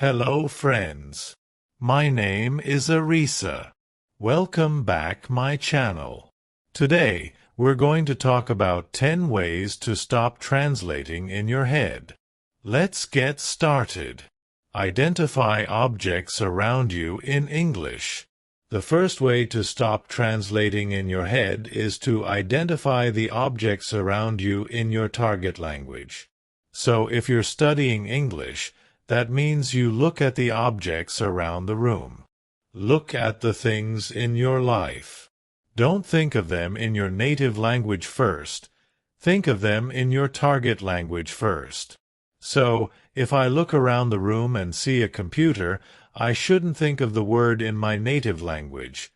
Hello friends. My name is Arisa. Welcome back my channel. Today, we're going to talk about 10 ways to stop translating in your head. Let's get started. Identify objects around you in English. The first way to stop translating in your head is to identify the objects around you in your target language. So if you're studying English, that means you look at the objects around the room. Look at the things in your life. Don't think of them in your native language first. Think of them in your target language first. So, if I look around the room and see a computer, I shouldn't think of the word in my native language.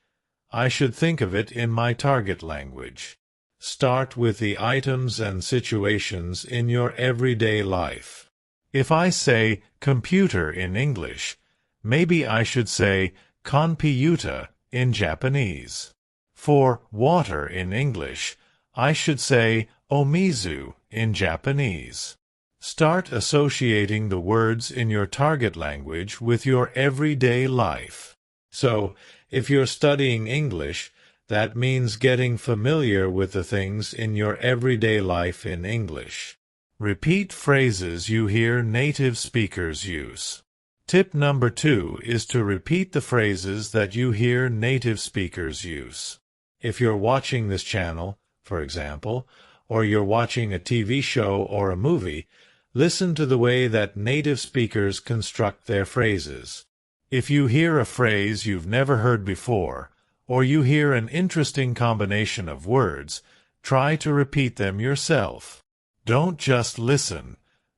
I should think of it in my target language. Start with the items and situations in your everyday life. If I say computer in English, maybe I should say computer in Japanese. For water in English, I should say omizu in Japanese. Start associating the words in your target language with your everyday life. So, if you're studying English, that means getting familiar with the things in your everyday life in English. Repeat phrases you hear native speakers use. Tip number 2 is to repeat the phrases that you hear native speakers use. If you're watching this channel, for example, or you're watching a TV show or a movie, listen to the way that native speakers construct their phrases. If you hear a phrase you've never heard before, or you hear an interesting combination of words, try to repeat them yourself. Don't just listen.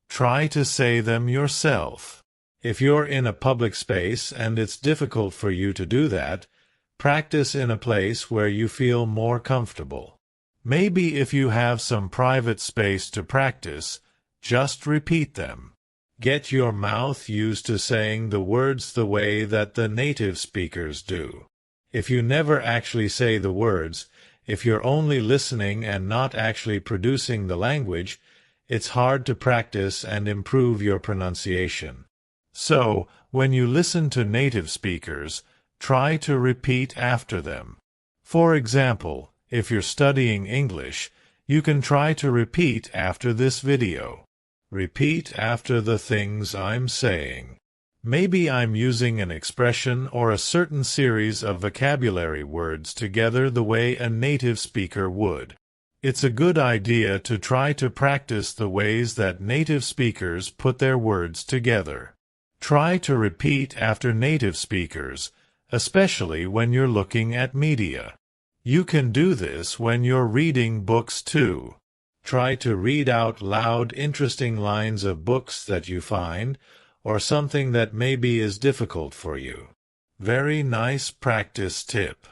Try to say them yourself. If you're in a public space and it's difficult for you to do that, practice in a place where you feel more comfortable. Maybe if you have some private space to practice, just repeat them. Get your mouth used to saying the words the way that the native speakers do. If you never actually say the words, if you're only listening and not actually producing the language, it's hard to practice and improve your pronunciation. So, when you listen to native speakers, try to repeat after them. For example, if you're studying English, you can try to repeat after this video. Repeat after the things I'm saying. Maybe I'm using an expression or a certain series of vocabulary words together the way a native speaker would. It's a good idea to try to practice the ways that native speakers put their words together. Try to repeat after native speakers, especially when you're looking at media. You can do this when you're reading books too. Try to read out loud interesting lines of books that you find, or something that maybe is difficult for you. Very nice practice tip.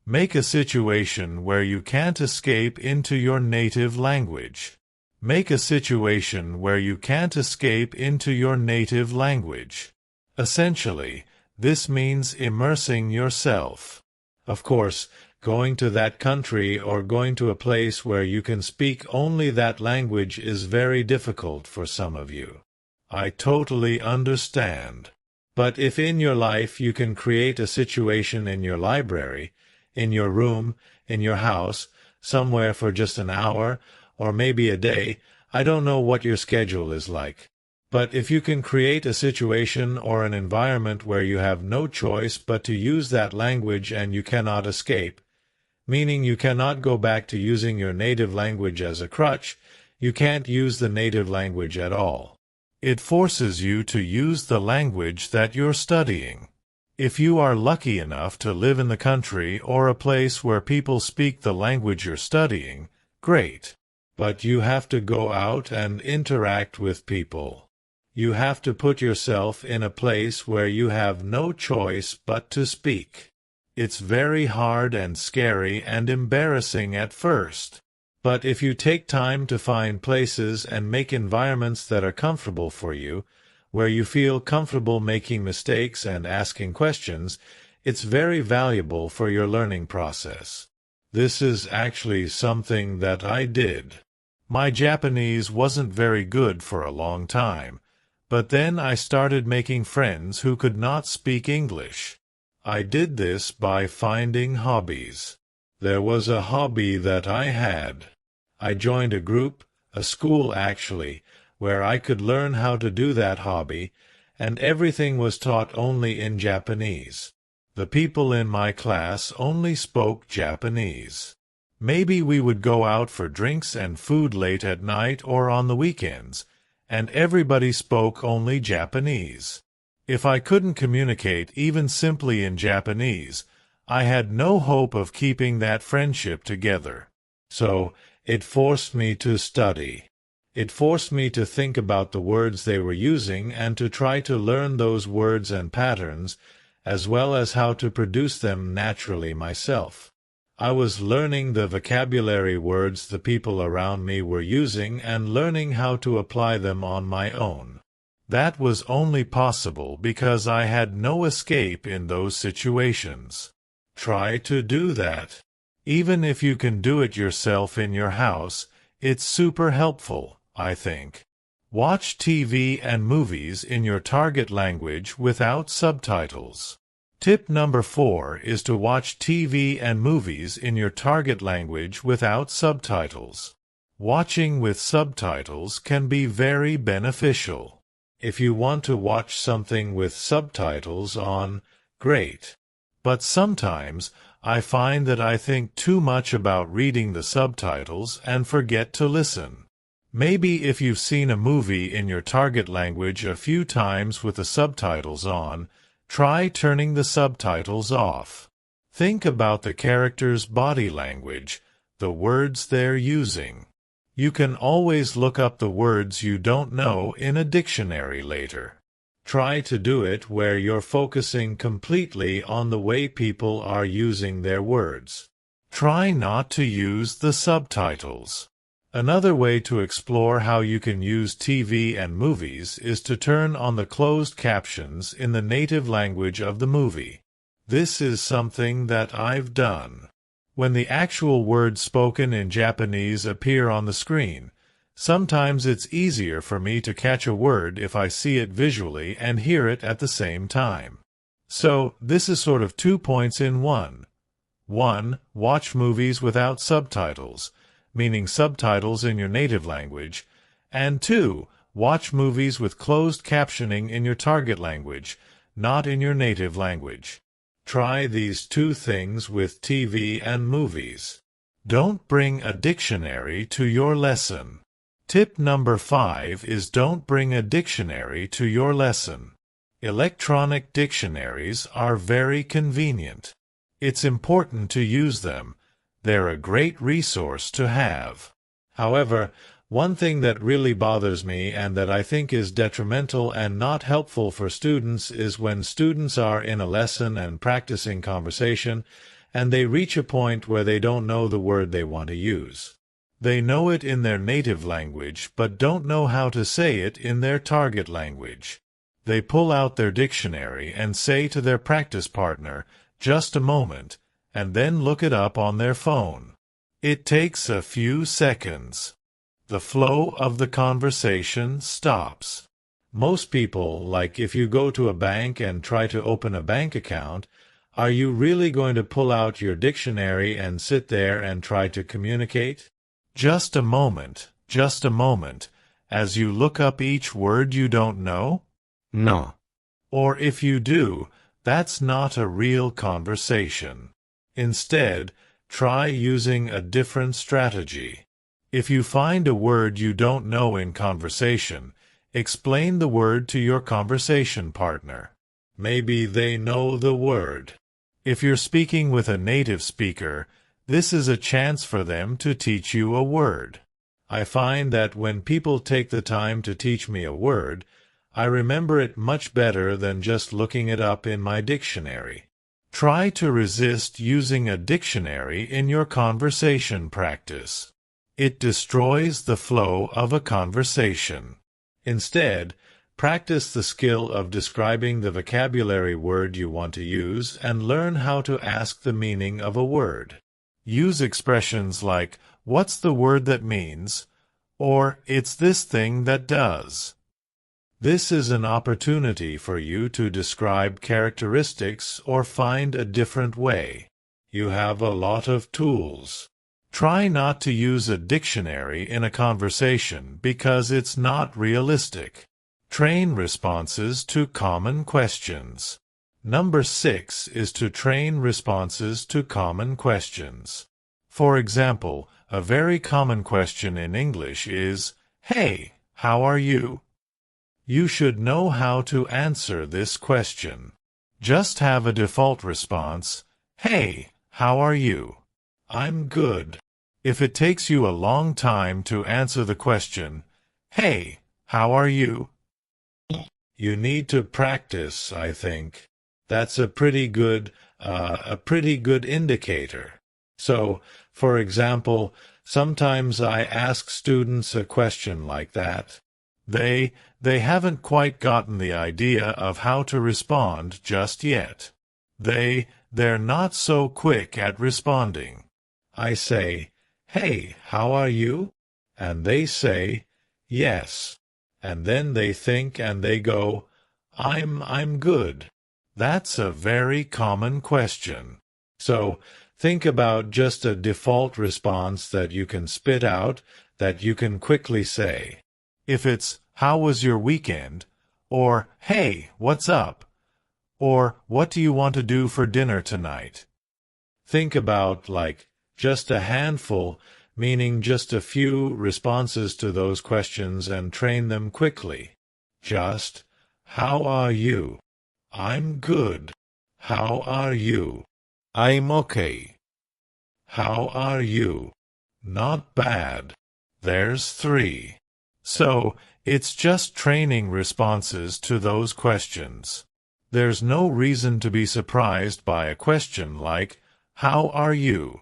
Make a situation where you can't escape into your native language. Make a situation where you can't escape into your native language. Essentially, this means immersing yourself. Of course, going to that country or going to a place where you can speak only that language is very difficult for some of you. I totally understand. But if in your life you can create a situation in your library, in your room, in your house, somewhere for just an hour, or maybe a day, I don't know what your schedule is like. But if you can create a situation or an environment where you have no choice but to use that language and you cannot escape, meaning you cannot go back to using your native language as a crutch, you can't use the native language at all. It forces you to use the language that you're studying. If you are lucky enough to live in the country or a place where people speak the language you're studying, great. But you have to go out and interact with people. You have to put yourself in a place where you have no choice but to speak. It's very hard and scary and embarrassing at first. But if you take time to find places and make environments that are comfortable for you, where you feel comfortable making mistakes and asking questions, it's very valuable for your learning process. This is actually something that I did. My Japanese wasn't very good for a long time, But then I started making friends who could not speak English. I did this by finding hobbies. There was a hobby that I had. I joined a group, a school actually, where I could learn how to do that hobby, and everything was taught only in Japanese. The people in my class only spoke Japanese. Maybe we would go out for drinks and food late at night or on the weekends, and everybody spoke only Japanese. If I couldn't communicate even simply in Japanese, I had no hope of keeping that friendship together. So, it forced me to study. It forced me to think about the words they were using and to try to learn those words and patterns, as well as how to produce them naturally myself. I was learning the vocabulary words the people around me were using and learning how to apply them on my own. That was only possible because I had no escape in those situations. Try to do that. Even if you can do it yourself in your house, it's super helpful, I think. Watch TV and movies in your target language without subtitles. Tip number 4 is to watch TV and movies in your target language without subtitles. Watching with subtitles can be very beneficial. If you want to watch something with subtitles on, great. But sometimes I find that I think too much about reading the subtitles and forget to listen. Maybe if you've seen a movie in your target language a few times with the subtitles on, try turning the subtitles off. Think about the character's body language, the words they're using. You can always look up the words you don't know in a dictionary later. Try to do it where you're focusing completely on the way people are using their words. Try not to use the subtitles. Another way to explore how you can use TV and movies is to turn on the closed captions in the native language of the movie. This is something that I've done. When the actual words spoken in Japanese appear on the screen, sometimes it's easier for me to catch a word if I see it visually and hear it at the same time. So, this is sort of 2 points in one. 1. Watch movies without subtitles, meaning subtitles in your native language, and 2. Watch movies with closed captioning in your target language, not in your native language. Try these 2 things with TV and movies. Don't bring a dictionary to your lesson. Tip number 5 is don't bring a dictionary to your lesson. Electronic dictionaries are very convenient. It's important to use them. They're a great resource to have. However, one thing that really bothers me and that I think is detrimental and not helpful for students is when students are in a lesson and practicing conversation and they reach a point where they don't know the word they want to use. They know it in their native language but don't know how to say it in their target language. They pull out their dictionary and say to their practice partner, "Just a moment," and then look it up on their phone. It takes a few seconds. The flow of the conversation stops. Most people, like if you go to a bank and try to open a bank account, are you really going to pull out your dictionary and sit there and try to communicate? Just a moment, as you look up each word you don't know? No. Or if you do, that's not a real conversation. Instead, try using a different strategy. If you find a word you don't know in conversation, explain the word to your conversation partner. Maybe they know the word. If you're speaking with a native speaker, this is a chance for them to teach you a word. I find that when people take the time to teach me a word, I remember it much better than just looking it up in my dictionary. Try to resist using a dictionary in your conversation practice. It destroys the flow of a conversation. Instead, practice the skill of describing the vocabulary word you want to use and learn how to ask the meaning of a word. Use expressions like, "What's the word that means?" or "It's this thing that does." This is an opportunity for you to describe characteristics or find a different way. You have a lot of tools. Try not to use a dictionary in a conversation because it's not realistic. Train responses to common questions. Number 6 is to train responses to common questions. For example, a very common question in English is, "Hey, how are you?" You should know how to answer this question. Just have a default response, "Hey, how are you?" "I'm good." If it takes you a long time to answer the question, "Hey, how are you?" you need to practice, I think. That's a pretty good indicator. So, for example, sometimes I ask students a question like that. They haven't quite gotten the idea of how to respond just yet. They're not so quick at responding. I say, "Hey, how are you?" And they say, "Yes." And then they think and they go, I'm good." That's a very common question. So think about just a default response that you can spit out, that you can quickly say. If it's, "How was your weekend?" or "Hey, what's up?" or "What do you want to do for dinner tonight?" Think about, like, just a handful, meaning just a few responses to those questions and train them quickly. Just, "How are you?" "I'm good." "How are you?" "I'm okay." "How are you?" "Not bad." There's 3. So, it's just training responses to those questions. There's no reason to be surprised by a question like, "How are you?"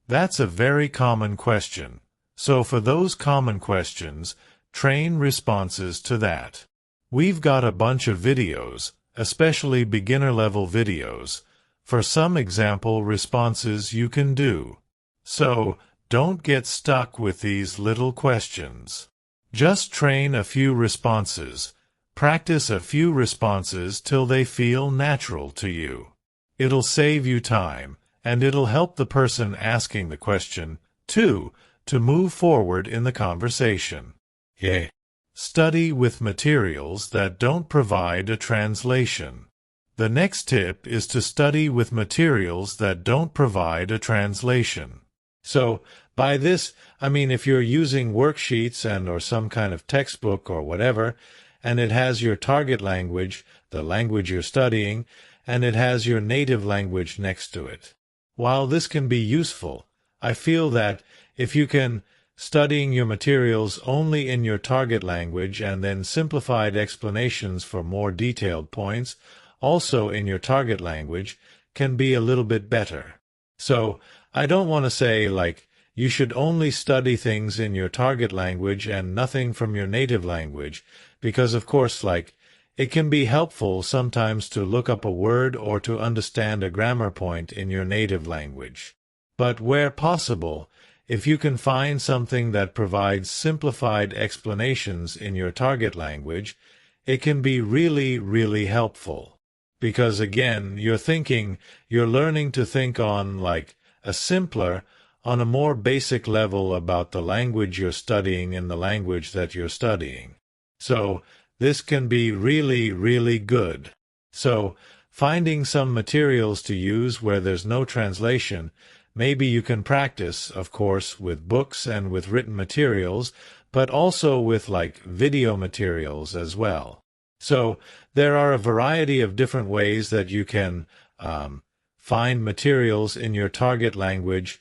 That's a very common question. So for those common questions, train responses to that. We've got a bunch of videos, especially beginner-level videos, for some example responses you can do. So, don't get stuck with these little questions. Just train a few responses. Practice a few responses till they feel natural to you. It'll save you time, and it'll help the person asking the question, too, to move forward in the conversation. Yeah. Study with materials that don't provide a translation. The next tip is to study with materials that don't provide a translation. So, by this, I mean if you're using worksheets or some kind of textbook or whatever, and it has your target language, the language you're studying, and it has your native language next to it. While this can be useful, I feel that if you can studying your materials only in your target language and then simplified explanations for more detailed points also in your target language can be a little bit better. So I don't want to say like you should only study things in your target language and nothing from your native language, because of course like it can be helpful sometimes to look up a word or to understand a grammar point in your native language. But where possible, if you can find something that provides simplified explanations in your target language, it can be really, really helpful. Because again, you're learning to think on like a simpler, on a more basic level about the language you're studying in the language that you're studying. So, this can be really, really good. So, finding some materials to use where there's no translation, maybe you can practice, of course, with books and with written materials, but also with like video materials as well. So, there are a variety of different ways that you can find materials in your target language,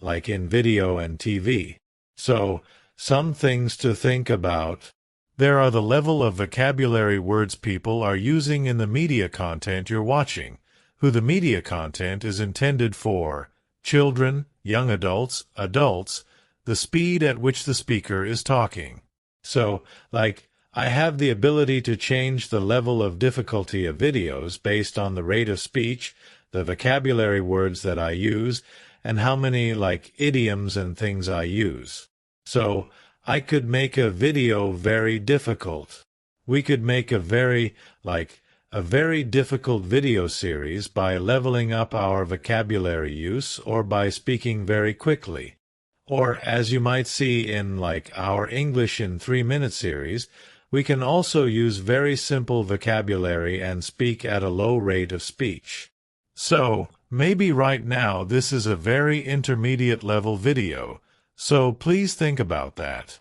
like in video and TV. So, some things to think about. There are the level of vocabulary words people are using in the media content you're watching, who the media content is intended for: children, young adults, the speed at which the speaker is talking. So, like, I have the ability to change the level of difficulty of videos based on the rate of speech, the vocabulary words that I use, and how many, like, idioms and things I use. So, I could make a video very difficult. We could make a very difficult video series by leveling up our vocabulary use or by speaking very quickly. Or, as you might see in our English in 3-minute series, we can also use very simple vocabulary and speak at a low rate of speech. So, maybe right now this is a very intermediate level video, so please think about that.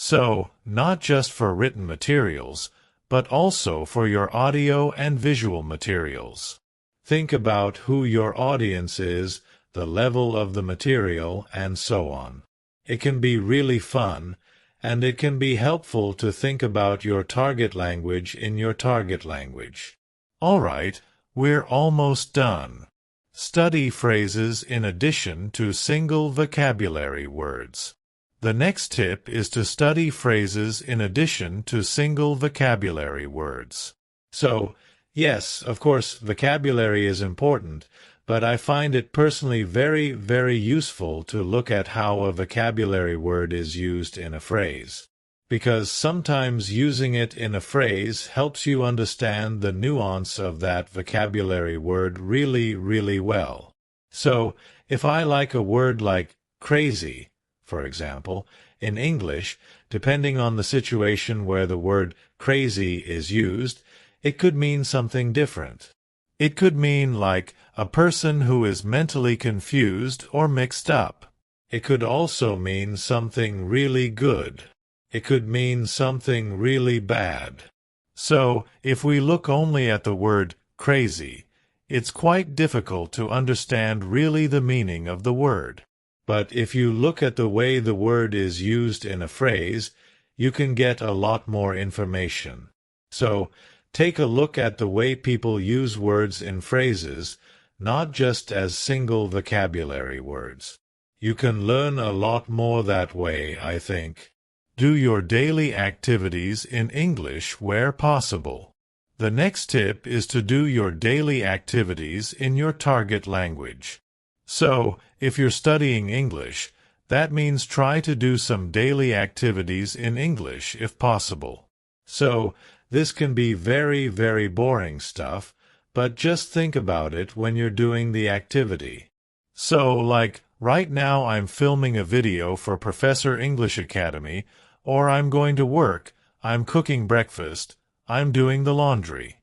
So, not just for written materials, but also for your audio and visual materials. Think about who your audience is, the level of the material, and so on. It can be really fun, and it can be helpful to think about your target language in your target language. All right, we're almost done. Study phrases in addition to single vocabulary words. The next tip is to study phrases in addition to single vocabulary words. So, yes, of course, vocabulary is important, but I find it personally very, very useful to look at how a vocabulary word is used in a phrase. Because sometimes using it in a phrase helps you understand the nuance of that vocabulary word really, really well. So, if I like a word like crazy, for example, in English, depending on the situation where the word crazy is used, it could mean something different. It could mean a person who is mentally confused or mixed up. It could also mean something really good. It could mean something really bad. So, if we look only at the word crazy, it's quite difficult to understand really the meaning of the word. But if you look at the way the word is used in a phrase, you can get a lot more information. So, take a look at the way people use words in phrases, not just as single vocabulary words. You can learn a lot more that way, I think. Do your daily activities in English where possible. The next tip is to do your daily activities in your target language. So, if you're studying English, that means try to do some daily activities in English if possible. So, this can be very, very boring stuff, but just think about it when you're doing the activity. So, right now I'm filming a video for Professor English Academy, or I'm going to work, I'm cooking breakfast, I'm doing the laundry.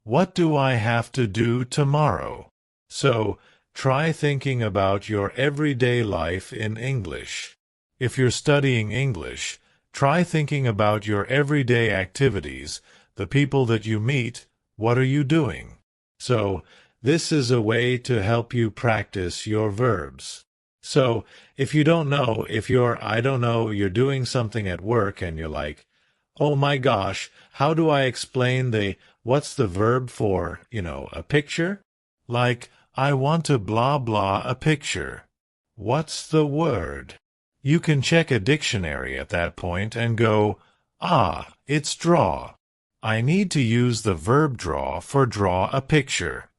What do I have to do tomorrow? So, try thinking about your everyday life in English. If you're studying English, try thinking about your everyday activities, the people that you meet, what are you doing? So, this is a way to help you practice your verbs. So, if you don't know, you're doing something at work and you're like, oh my gosh, how do I explain what's the verb for, a picture? I want to blah blah a picture. What's the word? You can check a dictionary at that point and go, it's draw. I need to use the verb draw for draw a picture.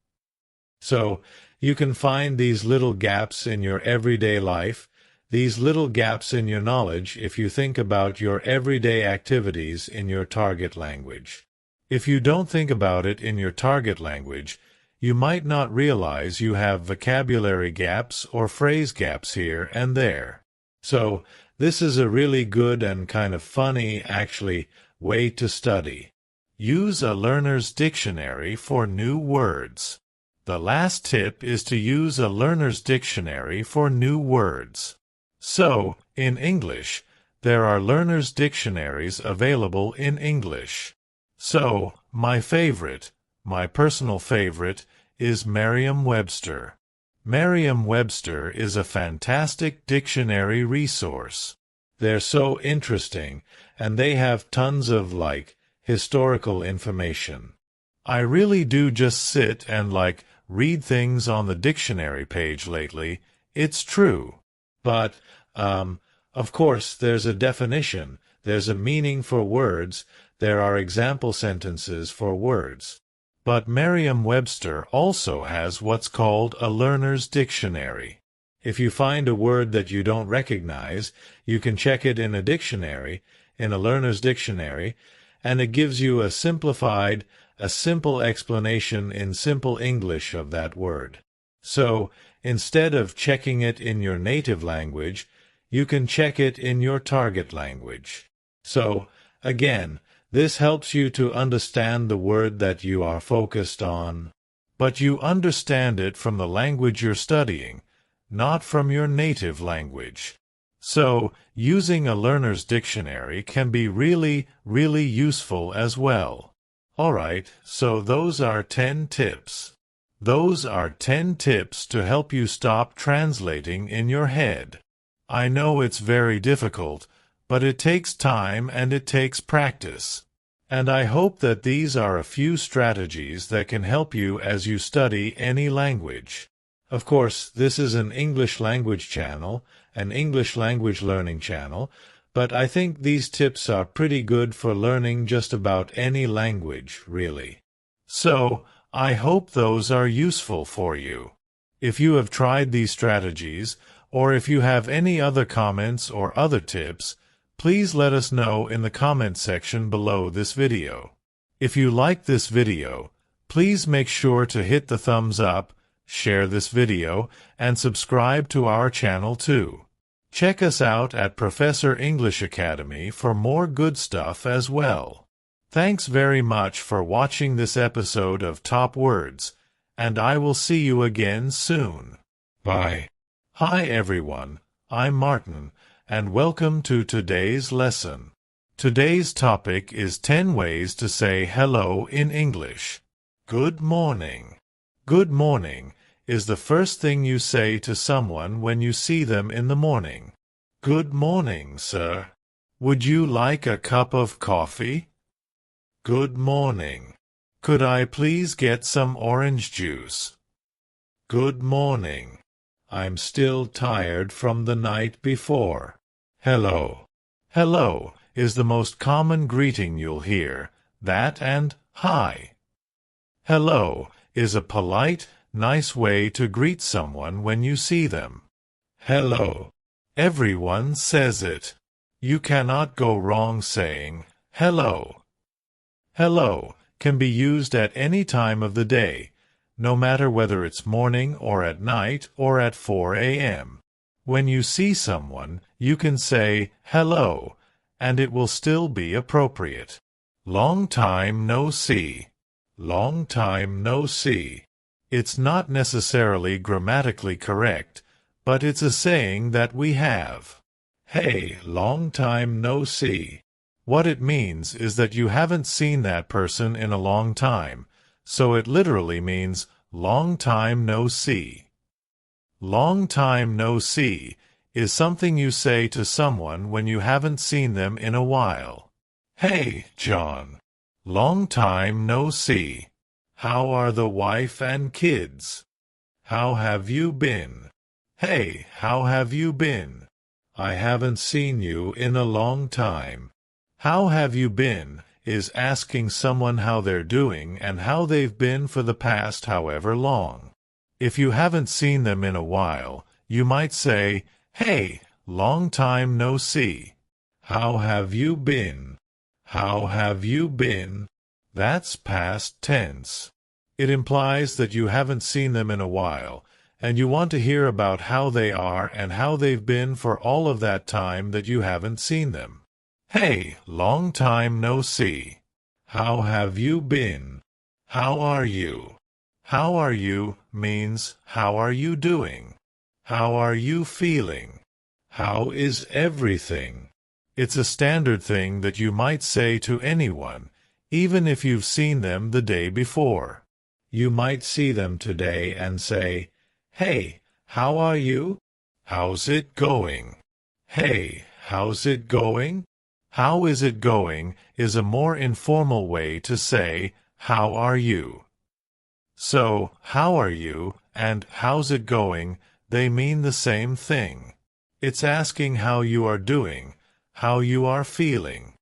So, you can find these little gaps in your everyday life, these little gaps in your knowledge if you think about your everyday activities in your target language. If you don't think about it in your target language, you might not realize you have vocabulary gaps or phrase gaps here and there. So, this is a really good and kind of funny, way to study. Use a learner's dictionary for new words. The last tip is to use a learner's dictionary for new words. So, in English, there are learner's dictionaries available in English. So, my personal favorite, is Merriam-Webster. Merriam-Webster is a fantastic dictionary resource. They're so interesting, and they have tons of, historical information. I really do just sit and, read things on the dictionary page lately. It's true. But, of course, there's a definition, there's a meaning for words, there are example sentences for words. But Merriam-Webster also has what's called a learner's dictionary. If you find a word that you don't recognize, you can check it in a dictionary, in a learner's dictionary, and it gives you a simple explanation in simple English of that word. So, instead of checking it in your native language, you can check it in your target language. So, again, this helps you to understand the word that you are focused on, but you understand it from the language you're studying, not from your native language. So, using a learner's dictionary can be really, really useful as well. Alright, so those are 10 tips. Those are 10 tips to help you stop translating in your head. I know it's very difficult, but it takes time and it takes practice. And I hope that these are a few strategies that can help you as you study any language. Of course, this is an English language channel, an English language learning channel, but I think these tips are pretty good for learning just about any language, really. So, I hope those are useful for you. If you have tried these strategies, or if you have any other comments or other tips, please let us know in the comment section below this video. If you like this video, please make sure to hit the thumbs up, share this video, and subscribe to our channel too. Check us out at Professor English Academy for more good stuff as well. Thanks very much for watching this episode of Top Words, and I will see you again soon. Bye. Hi everyone, I'm Martin, and welcome to today's lesson. Today's topic is 10 ways to say hello in English. Good morning. Good morning is the first thing you say to someone when you see them in the morning. Good morning, sir. Would you like a cup of coffee? Good morning. Could I please get some orange juice? Good morning. I'm still tired from the night before. Hello. Hello is the most common greeting you'll hear, that and hi. Hello is a polite, nice way to greet someone when you see them. Hello. Everyone says it. You cannot go wrong saying hello. Hello can be used at any time of the day, no matter whether it's morning or at night or at 4 a.m. When you see someone, you can say hello, and it will still be appropriate. Long time no see. Long time no see. It's not necessarily grammatically correct, but it's a saying that we have. Hey, long time no see. What it means is that you haven't seen that person in a long time, so it literally means long time no see. Long time no see is something you say to someone when you haven't seen them in a while. Hey, John. Long time no see. How are the wife and kids? How have you been? Hey, how have you been? I haven't seen you in a long time. How have you been is asking someone how they're doing and how they've been for the past however long. If you haven't seen them in a while, you might say, hey, long time no see. How have you been? How have you been? That's past tense. It implies that you haven't seen them in a while, and you want to hear about how they are and how they've been for all of that time that you haven't seen them. Hey, long time no see. How have you been? How are you? How are you means how are you doing? How are you feeling? How is everything? It's a standard thing that you might say to anyone, even if you've seen them the day before. You might see them today and say, hey, how are you? How's it going? Hey, how's it going? How is it going is a more informal way to say, how are you? So, how are you and how's it going, they mean the same thing. It's asking how you are doing, how you are feeling.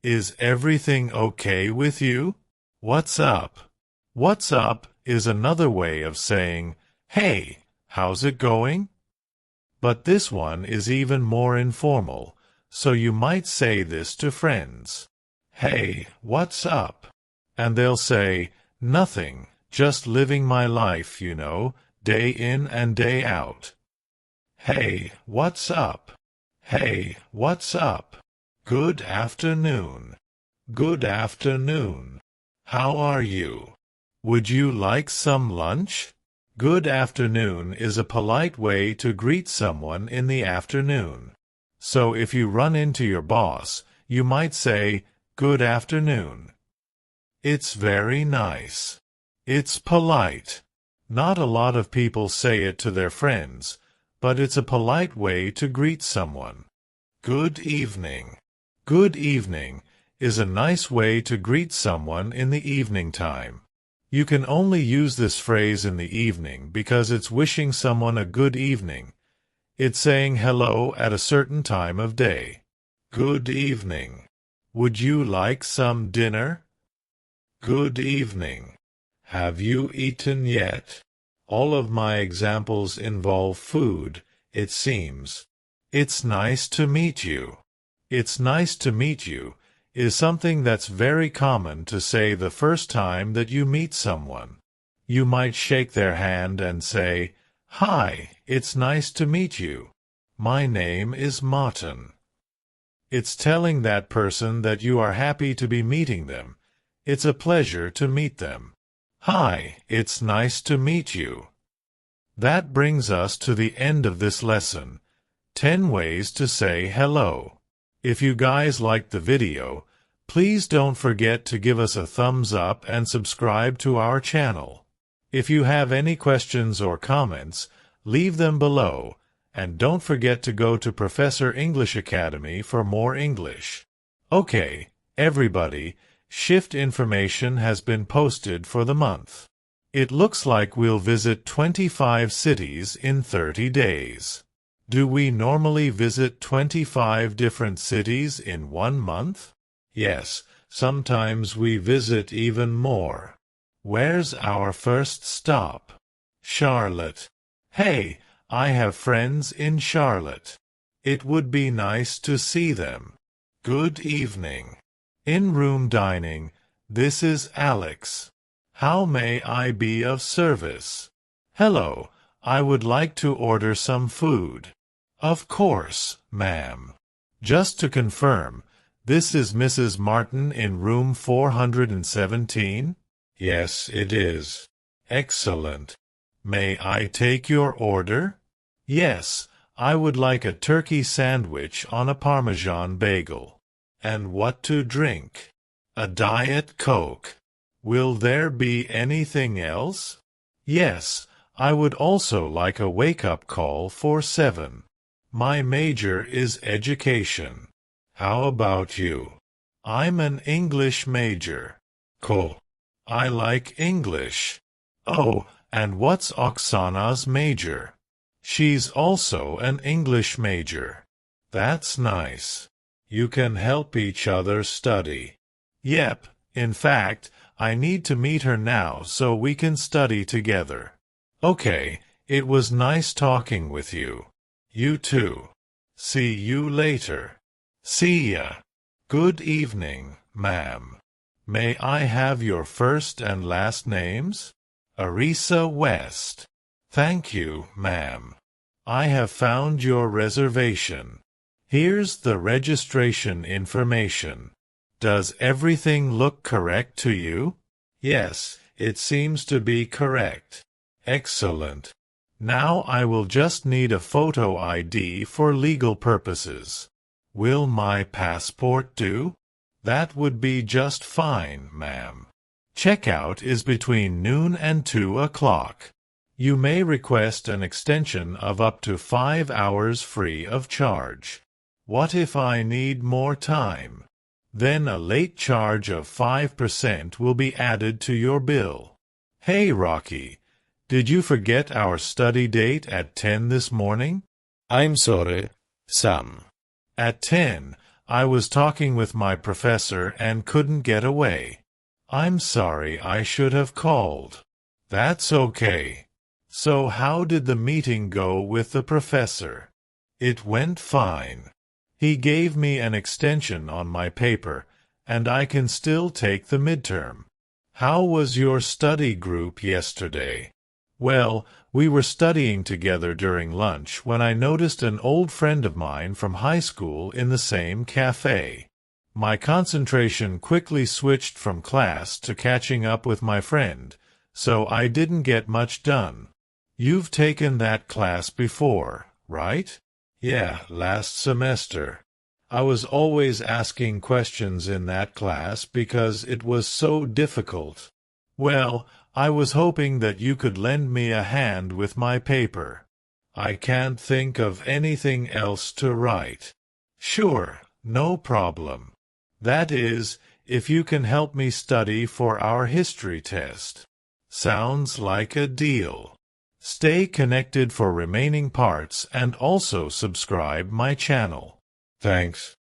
Is everything okay with you? What's up? What's up is another way of saying, hey, how's it going? But this one is even more informal. So you might say this to friends. "Hey, what's up?" And they'll say, "Nothing, just living my life, you know, day in and day out." "Hey, what's up?" "Hey, what's up?" "Good afternoon." "Good afternoon." "How are you?" "Would you like some lunch?" Good afternoon is a polite way to greet someone in the afternoon. So if you run into your boss, you might say, "Good afternoon." It's very nice. It's polite. Not a lot of people say it to their friends, but it's a polite way to greet someone. Good evening. Good evening is a nice way to greet someone in the evening time. You can only use this phrase in the evening because it's wishing someone a good evening. It's saying hello at a certain time of day. Good evening. Would you like some dinner? Good evening. Have you eaten yet? All of my examples involve food, it seems. It's nice to meet you. It's nice to meet you is something that's very common to say the first time that you meet someone. You might shake their hand and say, "Hi, it's nice to meet you. My name is Martin." It's telling that person that you are happy to be meeting them. It's a pleasure to meet them. "Hi, it's nice to meet you." That brings us to the end of this lesson. 10 ways to say hello. If you guys liked the video, please don't forget to give us a thumbs up and subscribe to our channel. If you have any questions or comments, leave them below, and don't forget to go to Professor English Academy for more English. Okay, everybody, shift information has been posted for the month. It looks like we'll visit 25 cities in 30 days. Do we normally visit 25 different cities in 1 month? Yes, sometimes we visit even more. Where's our first stop? Charlotte. Hey, I have friends in Charlotte. It would be nice to see them. Good evening. In-room dining. This is Alex. How may I be of service? Hello, I would like to order some food. Of course, ma'am. Just to confirm, this is Mrs. Martin in room 417? Yes, it is. Excellent. May I take your order? Yes, I would like a turkey sandwich on a Parmesan bagel. And what to drink? A Diet Coke. Will there be anything else? Yes, I would also like a wake-up call for 7. My major is education. How about you? I'm an English major. Cool. I like English. Oh, and what's Oksana's major? She's also an English major. That's nice. You can help each other study. Yep, in fact, I need to meet her now so we can study together. Okay, it was nice talking with you. You too. See you later. See ya. Good evening, ma'am. May I have your first and last names? Arisa West. Thank you, ma'am. I have found your reservation. Here's the registration information. Does everything look correct to you? Yes, it seems to be correct. Excellent. Now I will just need a photo ID for legal purposes. Will my passport do? That would be just fine, ma'am. Checkout is between noon and 2 o'clock. You may request an extension of up to 5 hours free of charge. What if I need more time? Then a late charge of 5% will be added to your bill. Hey, Rocky. Did you forget our study date at 10 this morning? I'm sorry, Sam. At 10, I was talking with my professor and couldn't get away. I'm sorry, I should have called. That's okay. So how did the meeting go with the professor? It went fine. He gave me an extension on my paper, and I can still take the midterm. How was your study group yesterday? Well, we were studying together during lunch when I noticed an old friend of mine from high school in the same cafe. My concentration quickly switched from class to catching up with my friend, so I didn't get much done. You've taken that class before, right? Yeah, last semester. I was always asking questions in that class because it was so difficult. Well, I was hoping that you could lend me a hand with my paper. I can't think of anything else to write. Sure, no problem. That is, if you can help me study for our history test. Sounds like a deal. Stay connected for remaining parts and also subscribe my channel. Thanks.